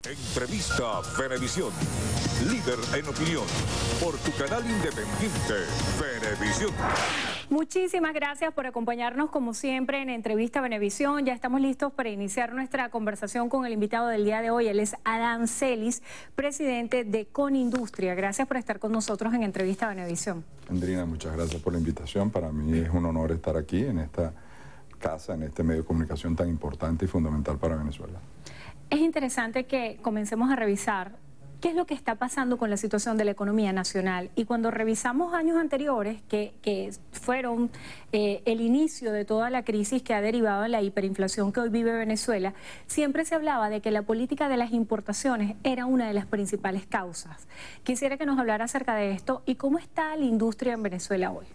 Entrevista Venevisión, líder en opinión, por tu canal independiente, Venevisión. Muchísimas gracias por acompañarnos como siempre en Entrevista Venevisión. Ya estamos listos para iniciar nuestra conversación con el invitado del día de hoy. Él es Adán Celis, presidente de Conindustria. Gracias por estar con nosotros en Entrevista Venevisión. Andrina, muchas gracias por la invitación. Para mí es un honor estar aquí en esta casa, en este medio de comunicación tan importante y fundamental para Venezuela. Es interesante que comencemos a revisar qué es lo que está pasando con la situación de la economía nacional. Y cuando revisamos años anteriores, que fueron el inicio de toda la crisis que ha derivado en la hiperinflación que hoy vive Venezuela, siempre se hablaba de que la política de las importaciones era una de las principales causas. Quisiera que nos hablara acerca de esto y cómo está la industria en Venezuela hoy.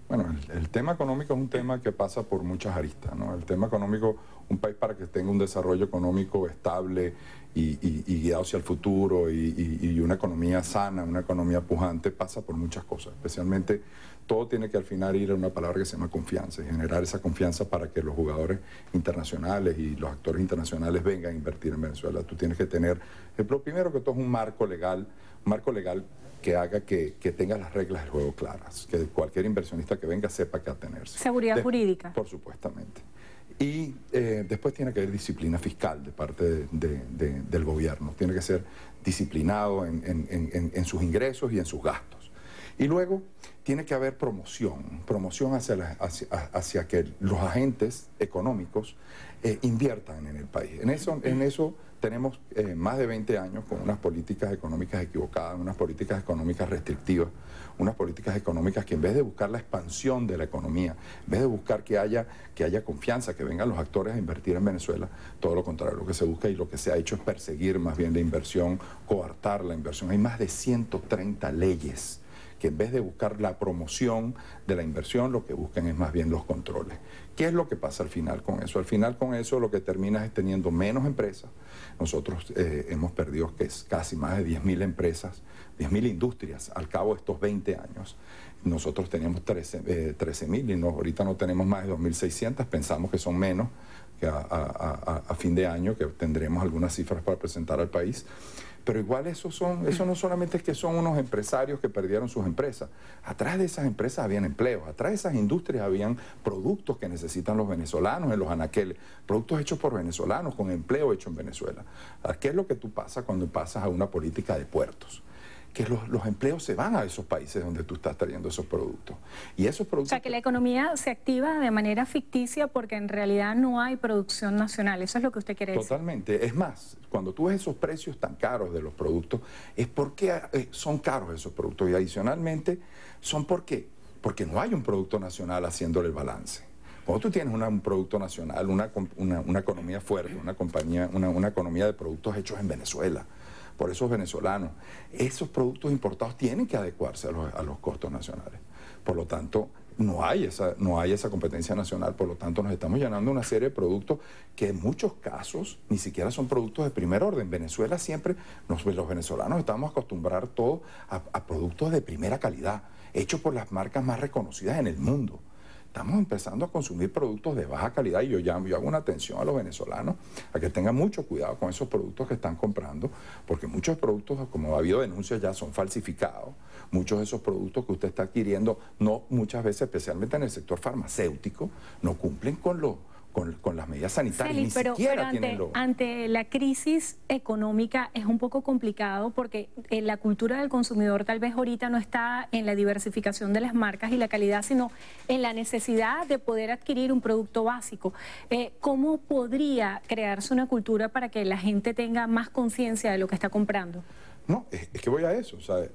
Bueno, el tema económico es un tema que pasa por muchas aristas, ¿no? El tema económico, un país para que tenga un desarrollo económico estable y guiado hacia el futuro y una economía sana, una economía pujante, pasa por muchas cosas. Especialmente, todo tiene que al final ir a una palabra que se llama confianza y generar esa confianza para que los jugadores internacionales y los actores internacionales vengan a invertir en Venezuela. Tú tienes que tener, lo primero que todo es un marco legal que haga que tenga las reglas del juego claras, que cualquier inversionista que venga sepa qué atenerse. Seguridad jurídica. Por supuestamente. Y después tiene que haber disciplina fiscal de parte del gobierno. Tiene que ser disciplinado en sus ingresos y en sus gastos. Y luego tiene que haber promoción hacia que los agentes económicos inviertan en el país. En eso tenemos más de 20 años con unas políticas económicas equivocadas, unas políticas económicas restrictivas, unas políticas económicas que en vez de buscar la expansión de la economía, en vez de buscar que haya confianza, que vengan los actores a invertir en Venezuela, todo lo contrario, lo que se busca y lo que se ha hecho es perseguir más bien la inversión, coartar la inversión. Hay más de 130 leyes que en vez de buscar la promoción de la inversión, lo que buscan es más bien los controles. ¿Qué es lo que pasa al final con eso? Al final con eso lo que termina es teniendo menos empresas. Nosotros hemos perdido casi más de 10.000 empresas, 10.000 industrias al cabo de estos 20 años. Nosotros teníamos 13.000 y ahorita no tenemos más de 2.600, pensamos que son menos, que a fin de año que tendremos algunas cifras para presentar al país. Pero igual eso no solamente es que son unos empresarios que perdieron sus empresas. Atrás de esas empresas habían empleos, atrás de esas industrias habían productos que necesitan los venezolanos en los anaqueles, productos hechos por venezolanos con empleo hecho en Venezuela. ¿Qué es lo que tú pasas cuando pasas a una política de puertos? Que los empleos se van a esos países donde tú estás trayendo esos productos. Y esos productos... O sea, que la economía se activa de manera ficticia porque en realidad no hay producción nacional. Eso es lo que usted quiere decir. Totalmente. Es más, cuando tú ves esos precios tan caros de los productos, es porque son caros esos productos. Y adicionalmente, ¿por qué? Porque no hay un producto nacional haciéndole el balance. Cuando tú tienes un producto nacional, una economía fuerte, una economía de productos hechos en Venezuela, por esos venezolanos, esos productos importados tienen que adecuarse a los costos nacionales. Por lo tanto, no hay esa competencia nacional, por lo tanto nos estamos llenando una serie de productos que en muchos casos ni siquiera son productos de primer orden. Venezuela siempre, los venezolanos estamos acostumbrados todos a productos de primera calidad, hechos por las marcas más reconocidas en el mundo. Estamos empezando a consumir productos de baja calidad y yo hago una atención a los venezolanos a que tengan mucho cuidado con esos productos que están comprando, porque muchos productos, como ha habido denuncias ya, son falsificados. Muchos de esos productos que usted está adquiriendo, muchas veces, especialmente en el sector farmacéutico, no cumplen con las medidas sanitarias. Celis, pero ante la crisis económica es un poco complicado porque la cultura del consumidor tal vez ahorita no está en la diversificación de las marcas y la calidad, sino en la necesidad de poder adquirir un producto básico. ¿Cómo podría crearse una cultura para que la gente tenga más conciencia de lo que está comprando? No, es que voy a eso. O sea,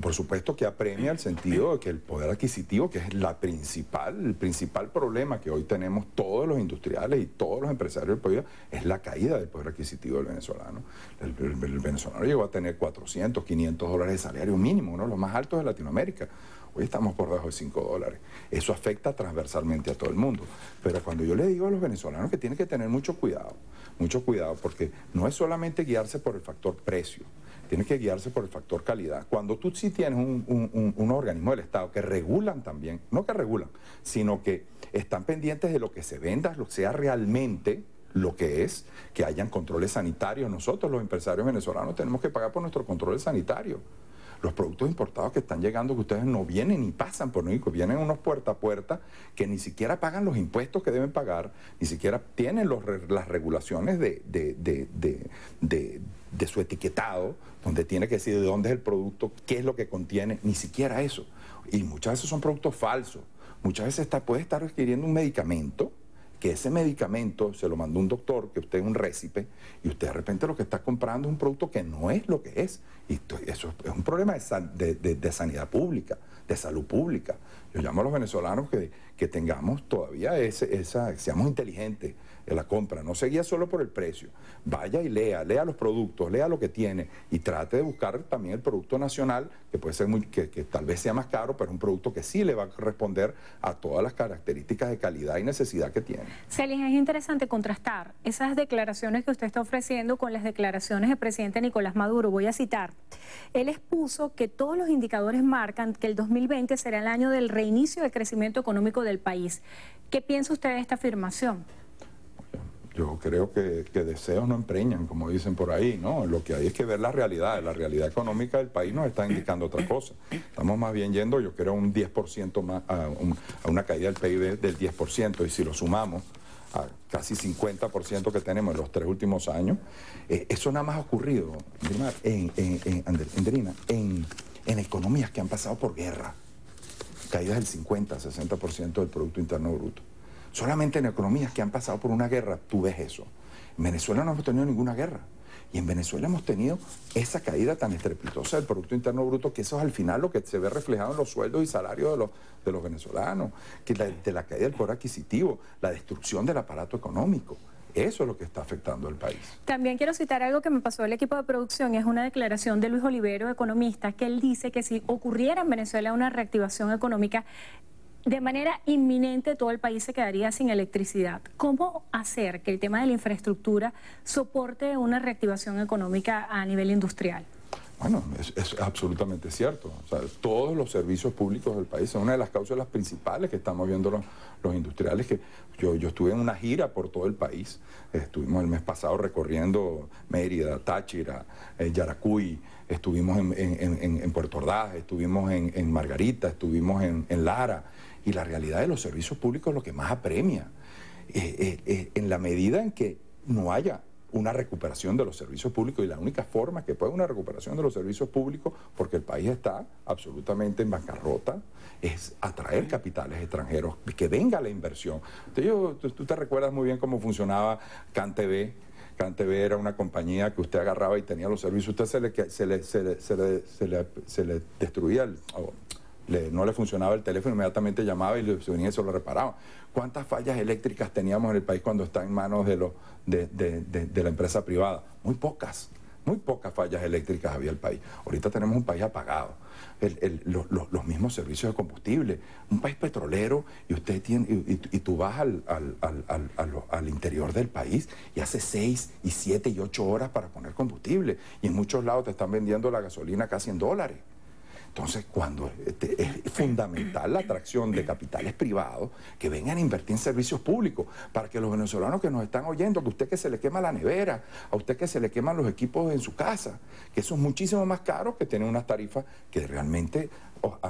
por supuesto que apremia el sentido de que el poder adquisitivo, que es el principal problema que hoy tenemos todos los industriales y todos los empresarios del país, es la caída del poder adquisitivo del venezolano. El venezolano llegó a tener 400, 500 dólares de salario mínimo, uno de los más altos de Latinoamérica. Hoy estamos por debajo de 5 dólares. Eso afecta transversalmente a todo el mundo. Pero cuando yo le digo a los venezolanos que tienen que tener mucho cuidado, porque no es solamente guiarse por el factor precio, tiene que guiarse por el factor calidad. Cuando tú sí tienes un organismo del Estado que regulan también, no que regulan, sino que están pendientes de lo que se venda, lo sea realmente lo que es que hayan controles sanitarios. Nosotros, los empresarios venezolanos, tenemos que pagar por nuestros controles sanitarios. Los productos importados que están llegando, que ustedes no vienen ni pasan por México, vienen unos puerta a puerta que ni siquiera pagan los impuestos que deben pagar, ni siquiera tienen las regulaciones de su etiquetado, donde tiene que decir de dónde es el producto, qué es lo que contiene, ni siquiera eso. Y muchas veces son productos falsos. Muchas veces puede estar adquiriendo un medicamento, que ese medicamento se lo mandó un doctor, que usted es un récipe, y usted de repente lo que está comprando es un producto que no es lo que es. Y eso es un problema de sanidad pública, de salud pública. Yo llamo a los venezolanos que tengamos todavía seamos inteligentes en la compra, no se guía solo por el precio. Vaya y lea los productos, lea lo que tiene y trate de buscar también el producto nacional, que puede ser que tal vez sea más caro, pero es un producto que sí le va a responder a todas las características de calidad y necesidad que tiene. Celis, es interesante contrastar esas declaraciones que usted está ofreciendo con las declaraciones del presidente Nicolás Maduro. Voy a citar. Él expuso que todos los indicadores marcan que el 2020 será el año del reinicio del crecimiento económico del país. ¿Qué piensa usted de esta afirmación? Yo creo que deseos no empreñan, como dicen por ahí, ¿no? Lo que hay es que ver la realidad económica del país nos está indicando otra cosa. Estamos más bien yendo, yo creo, un 10% más, a una caída del PIB del 10%, y si lo sumamos a casi 50% que tenemos en los 3 últimos años, eso nada más ha ocurrido, Andrina, en economías que han pasado por guerra, caídas del 50, 60% del Producto Interno Bruto. Solamente en economías que han pasado por una guerra, tú ves eso. En Venezuela no hemos tenido ninguna guerra. Y en Venezuela hemos tenido esa caída tan estrepitosa del Producto Interno Bruto, que eso es al final lo que se ve reflejado en los sueldos y salarios de los venezolanos, que de la caída del poder adquisitivo, la destrucción del aparato económico. Eso es lo que está afectando al país. También quiero citar algo que me pasó el equipo de producción, y es una declaración de Luis Olivero, economista, que él dice que si ocurriera en Venezuela una reactivación económica, de manera inminente todo el país se quedaría sin electricidad. ¿Cómo hacer que el tema de la infraestructura soporte una reactivación económica a nivel industrial? Bueno, es absolutamente cierto. O sea, todos los servicios públicos del país son una de las causas principales que estamos viendo los industriales. Que yo estuve en una gira por todo el país. Estuvimos el mes pasado recorriendo Mérida, Táchira, Yaracuy, estuvimos en Puerto Ordaz, estuvimos en Margarita, estuvimos en Lara. Y la realidad de los servicios públicos es lo que más apremia. En la medida en que no haya una recuperación de los servicios públicos, y la única forma que puede haber una recuperación de los servicios públicos, porque el país está absolutamente en bancarrota, es atraer capitales extranjeros, que venga la inversión. Entonces, tú te recuerdas muy bien cómo funcionaba CanTV. CanTV era una compañía que usted agarraba y tenía los servicios, usted se le destruía no le funcionaba el teléfono, inmediatamente llamaba y se venía y se lo reparaba. ¿Cuántas fallas eléctricas teníamos en el país cuando está en manos de la empresa privada? Muy pocas fallas eléctricas había el país. Ahorita tenemos un país apagado. Los mismos servicios de combustible, un país petrolero, y usted tiene, y tú vas al interior del país y hace 6, 7 y 8 horas para poner combustible, y en muchos lados te están vendiendo la gasolina casi en $. Entonces, cuando es fundamental la atracción de capitales privados que vengan a invertir en servicios públicos, para que los venezolanos que nos están oyendo, que a usted que se le quema la nevera, a usted que se le queman los equipos en su casa, que eso es muchísimo más caro que tener unas tarifas que realmente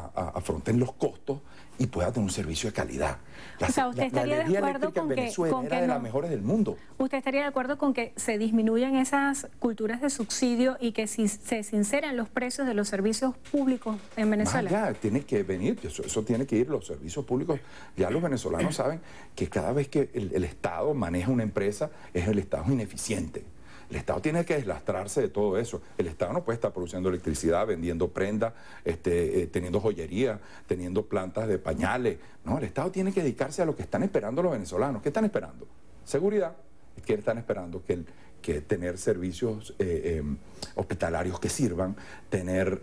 afronten los costos y pueda tener un servicio de calidad. O sea, ¿usted estaría de acuerdo con que de las mejores del mundo? ¿Usted estaría de acuerdo con que se disminuyan esas culturas de subsidio y que si se sinceran los precios de los servicios públicos en Venezuela? Ya, tiene que venir, eso tiene que ir, los servicios públicos. Ya los venezolanos saben que cada vez que el Estado maneja una empresa, el Estado es ineficiente. El Estado tiene que deslastrarse de todo eso. El Estado no puede estar produciendo electricidad, vendiendo prendas, teniendo joyería, teniendo plantas de pañales. No, el Estado tiene que dedicarse a lo que están esperando los venezolanos. ¿Qué están esperando? Seguridad. ¿Qué están esperando? Que tener servicios hospitalarios que sirvan, tener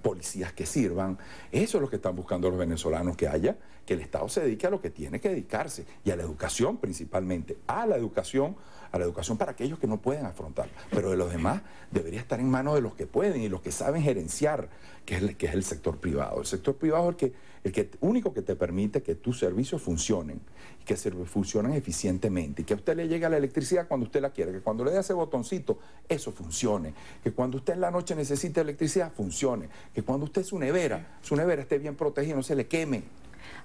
policías que sirvan. Eso es lo que están buscando los venezolanos, que el Estado se dedique a lo que tiene que dedicarse, y a la educación principalmente, a la educación para aquellos que no pueden afrontar. Pero de los demás demás debería estar en manos de los que pueden y los que saben gerenciar, que es el sector privado. El sector privado es el único que te permite que tus servicios funcionen, y que funcionen eficientemente, y que a usted le llegue la electricidad cuando usted la quiere, que cuando le dé ese botoncito, eso funcione, que cuando usted en la noche necesite electricidad, funcione, que cuando usted su nevera esté bien protegida, no se le queme.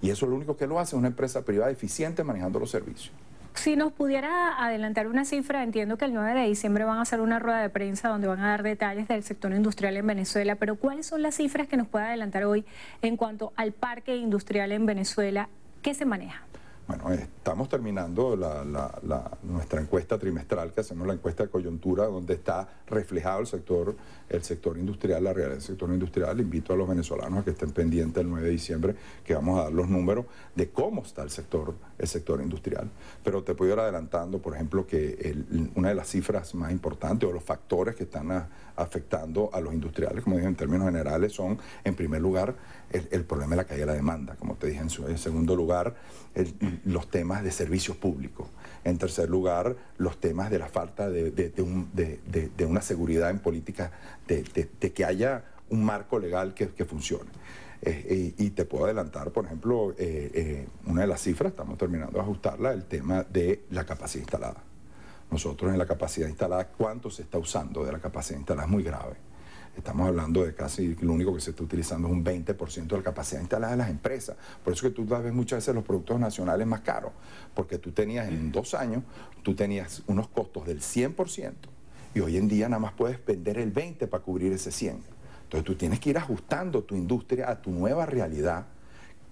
Y eso es lo único que lo hace una empresa privada eficiente manejando los servicios. Si nos pudiera adelantar una cifra, entiendo que el 9 de diciembre van a hacer una rueda de prensa donde van a dar detalles del sector industrial en Venezuela, pero ¿cuáles son las cifras que nos puede adelantar hoy en cuanto al parque industrial en Venezuela? ¿Qué se maneja? Bueno, estamos terminando nuestra encuesta trimestral, que hacemos la encuesta de coyuntura, donde está reflejado el sector industrial, la realidad del sector industrial. Invito a los venezolanos a que estén pendientes el 9 de diciembre, que vamos a dar los números de cómo está el sector industrial. Pero te puedo ir adelantando, por ejemplo, que una de las cifras más importantes o los factores que están afectando a los industriales, como dije en términos generales, son, en primer lugar, el problema de la caída de la demanda, como te dije. En segundo lugar, los temas de servicios públicos. En tercer lugar, los temas de la falta de una seguridad en política, de que haya un marco legal que funcione. Y te puedo adelantar, por ejemplo, una de las cifras, estamos terminando de ajustarla, el tema de la capacidad instalada. Nosotros en la capacidad instalada, ¿cuánto se está usando de la capacidad instalada? Es muy grave. Estamos hablando de casi, lo único que se está utilizando es un 20% de la capacidad instalada de las empresas. Por eso que tú ves muchas veces los productos nacionales más caros, porque tú tenías en 2 años, tú tenías unos costos del 100% y hoy en día nada más puedes vender el 20% para cubrir ese 100%. Entonces tú tienes que ir ajustando tu industria a tu nueva realidad,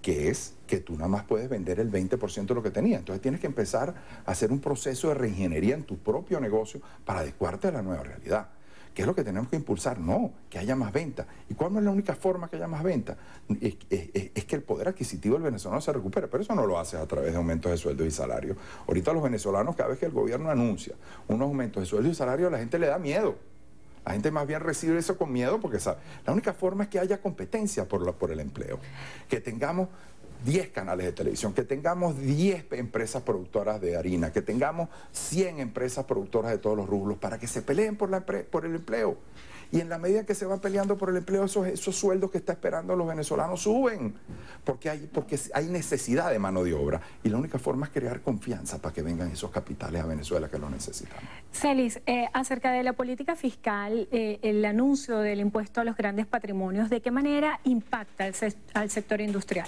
que es que tú nada más puedes vender el 20% de lo que tenías. Entonces tienes que empezar a hacer un proceso de reingeniería en tu propio negocio para adecuarte a la nueva realidad. ¿Qué es lo que tenemos que impulsar? No, que haya más venta. ¿Y cuál no es la única forma que haya más venta? Es que el poder adquisitivo del venezolano se recupere, pero eso no lo haces a través de aumentos de sueldos y salarios. Ahorita los venezolanos, cada vez que el gobierno anuncia unos aumentos de sueldos y salarios, a la gente le da miedo. La gente más bien recibe eso con miedo porque sabe, la única forma es que haya competencia por el empleo. Que tengamos 10 canales de televisión, que tengamos 10 empresas productoras de harina, que tengamos 100 empresas productoras de todos los rubros para que se peleen por el empleo. Y en la medida que se van peleando por el empleo, esos sueldos que está esperando los venezolanos suben, porque hay necesidad de mano de obra. Y la única forma es crear confianza para que vengan esos capitales a Venezuela que lo necesitan. Celis, acerca de la política fiscal, el anuncio del impuesto a los grandes patrimonios, ¿de qué manera impacta al sector industrial?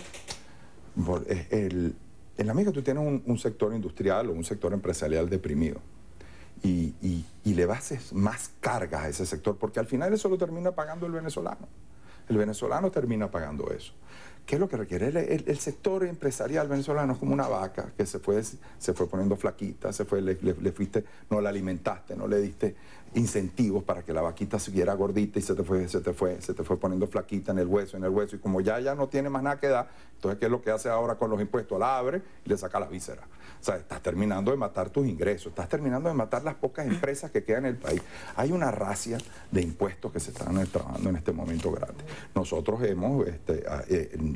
En la medida que tú tienes un sector industrial o un sector empresarial deprimido y le bases más cargas a ese sector, porque al final eso lo termina pagando el venezolano. El venezolano termina pagando eso. ¿Qué es lo que requiere? El sector empresarial venezolano es como una vaca que se fue poniendo flaquita, le fuiste, no la alimentaste, no le diste incentivos para que la vaquita siguiera gordita y se te fue poniendo flaquita en el hueso, y como ya no tiene más nada que dar, entonces ¿qué es lo que hace ahora con los impuestos? La abre y le saca la víscera. O sea, estás terminando de matar tus ingresos, estás terminando de matar las pocas empresas que quedan en el país. Hay una racia de impuestos que se están trabajando en este momento grande. Nosotros hemos,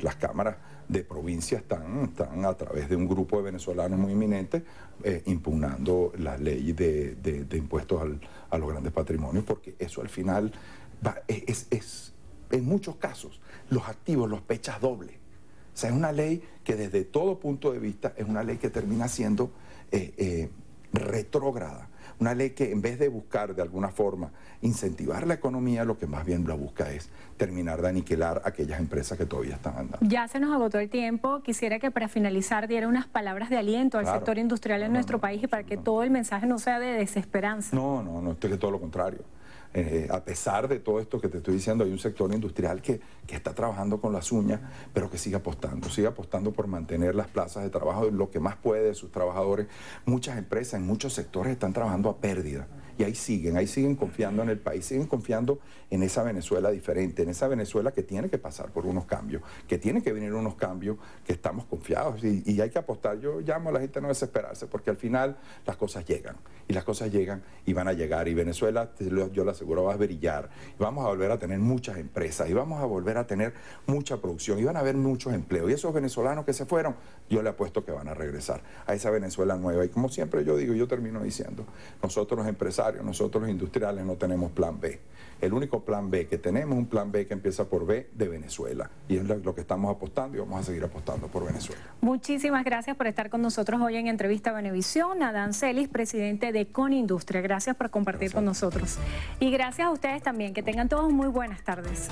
las cámaras de provincia están a través de un grupo de venezolanos muy eminentes impugnando la ley de impuestos a los grandes patrimonios, porque eso al final en muchos casos los activos los pechas doble. O sea, es una ley que desde todo punto de vista es una ley que termina siendo retrógrada. Una ley que en vez de buscar de alguna forma incentivar la economía, lo que más bien la busca es terminar de aniquilar aquellas empresas que todavía están andando. Ya se nos agotó el tiempo. Quisiera que para finalizar diera unas palabras de aliento al sector industrial en nuestro país y para que todo el mensaje no sea de desesperanza. No, esto es todo lo contrario. A pesar de todo esto que te estoy diciendo, hay un sector industrial que está trabajando con las uñas, pero que sigue apostando por mantener las plazas de trabajo, lo que más puede de sus trabajadores. Muchas empresas en muchos sectores están trabajando a pérdida y ahí siguen confiando en el país, siguen confiando en esa Venezuela diferente, en esa Venezuela que tiene que pasar por unos cambios, que tiene que venir unos cambios, que estamos confiados y hay que apostar. Yo llamo a la gente a no desesperarse porque al final las cosas llegan y van a llegar y Venezuela, yo le aseguro, va a brillar y vamos a volver a tener muchas empresas y vamos a volver a tener mucha producción y van a haber muchos empleos y esos venezolanos que se fueron, yo le apuesto que van a regresar a esa Venezuela nueva y como siempre yo digo, yo termino diciendo, nosotros los empresarios empresarios, nosotros los industriales no tenemos plan B. El único plan B que tenemos es un plan B que empieza por B de Venezuela. Y es lo que estamos apostando y vamos a seguir apostando por Venezuela. Muchísimas gracias por estar con nosotros hoy en Entrevista a Venevisión. Adán Celis, presidente de Conindustria. Gracias por compartir con nosotros. Y gracias a ustedes también. Que tengan todos muy buenas tardes.